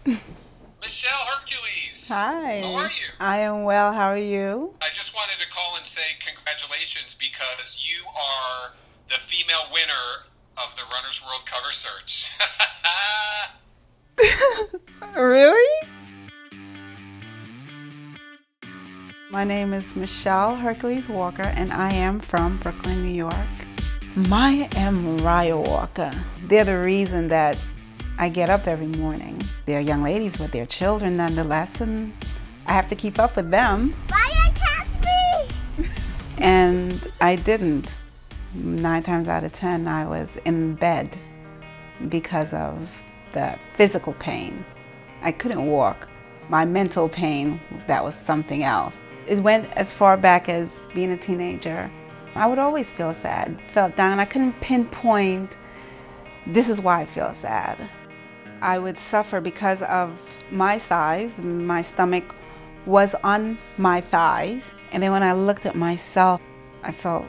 Michelle Hercules. Hi. How are you? I am well. How are you? I just wanted to call and say congratulations because you are the female winner of the Runner's World cover search. Really? My name is Michelle Hercules Walker, and I am from Brooklyn, New York. Maya and Mariah Walker. They're the reason that I get up every morning. They're young ladies with their children nonetheless, and I have to keep up with them. Maya, catch me! And I didn't. 9 times out of 10, I was in bed because of the physical pain. I couldn't walk. My mental pain, that was something else. It went as far back as being a teenager. I would always feel sad, felt down. I couldn't pinpoint, this is why I feel sad. I would suffer because of my size. My stomach was on my thighs. And then when I looked at myself, I felt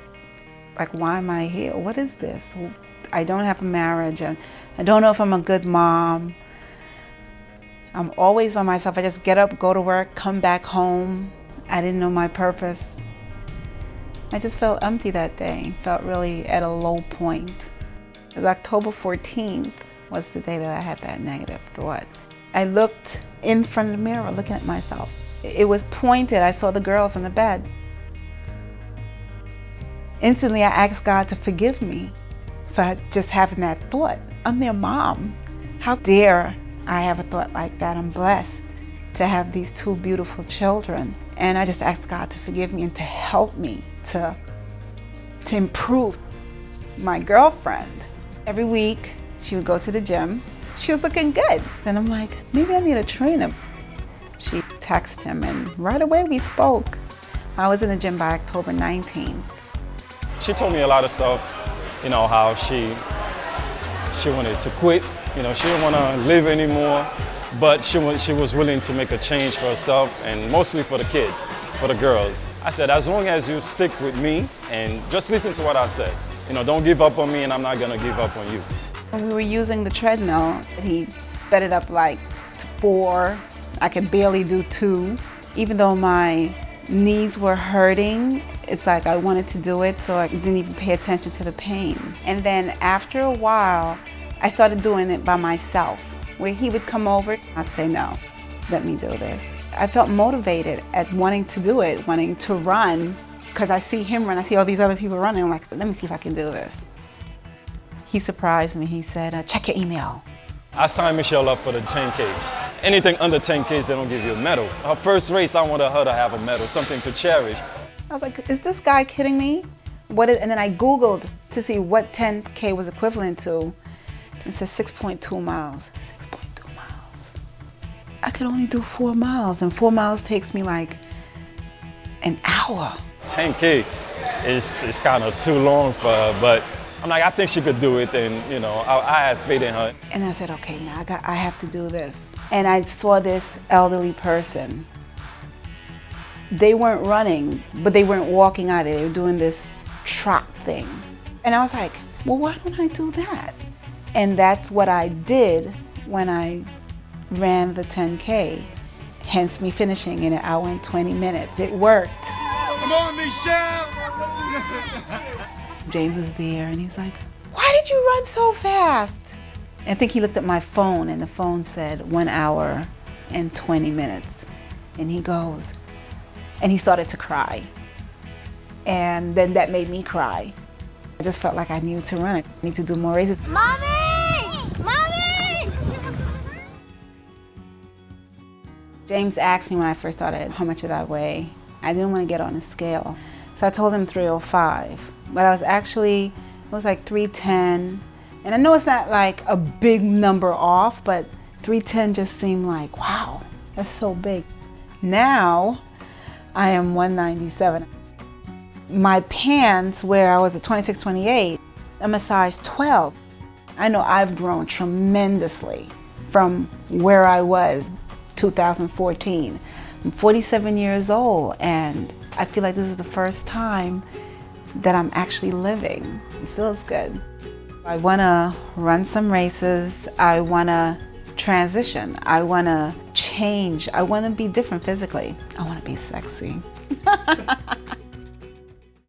like, why am I here? What is this? I don't have a marriage. I don't know if I'm a good mom. I'm always by myself. I just get up, go to work, come back home. I didn't know my purpose. I just felt empty that day, felt really at a low point. It was October 14th was the day that I had that negative thought. I looked in front of the mirror looking at myself. It was pointed. I saw the girls in the bed. Instantly, I asked God to forgive me for just having that thought. I'm their mom. How dare I have a thought like that? I'm blessed to have these 2 beautiful children. And I just asked God to forgive me and to help me to improve. My girlfriend, every week, she would go to the gym. She was looking good. Then I'm like, maybe I need a trainer. She texted him, and right away we spoke. I was in the gym by October 19th. She told me a lot of stuff, how she wanted to quit. She didn't want to live anymore, but she was willing to make a change for herself and mostly for the kids, for the girls. I said, as long as you stick with me and just listen to what I said. Don't give up on me, and I'm not going to give up on you. When we were using the treadmill, he sped it up like to 4. I could barely do 2. Even though my knees were hurting, it's like I wanted to do it, so I didn't even pay attention to the pain. And then after a while, I started doing it by myself, where he would come over. I'd say, no, let me do this. I felt motivated at wanting to do it, wanting to run, because I see him run, I see all these other people running. I'm like, let me see if I can do this. He surprised me. He said, check your email. I signed Michelle up for the 10K. Anything under 10Ks, they don't give you a medal. Her first race, I wanted her to have a medal, something to cherish. I was like, is this guy kidding me? And then I Googled to see what 10K was equivalent to. It says 6.2 miles. 6.2 miles. I could only do 4 miles, and 4 miles takes me like an hour. 10K is kind of too long for her, but I'm like, I think she could do it, and I had faith in her. And I said, okay, now I have to do this. And I saw this elderly person. They weren't running, but they weren't walking either. They were doing this trot thing. And I was like, well, why don't I do that? And that's what I did when I ran the 10K, hence me finishing in 1 hour and 20 minutes. It worked. Come on, Michelle! James was there, and he's like, why did you run so fast? I think he looked at my phone, and the phone said 1 hour and 20 minutes. And he goes, and he started to cry. And then that made me cry. I just felt like I needed to run. I need to do more races. Mommy! Mommy! James asked me when I first started, how much did I weigh? I didn't want to get on a scale. So I told him 305. But it was like 310. And I know it's not like a big number off, but 310 just seemed like, wow, that's so big. Now, I am 197. My pants, where I was a 26, 28, I'm a size 12. I know I've grown tremendously from where I was 2014. I'm 47 years old, and I feel like this is the first time that I'm actually living. It feels good. I want to run some races. I want to transition. I want to change. I want to be different physically. I want to be sexy.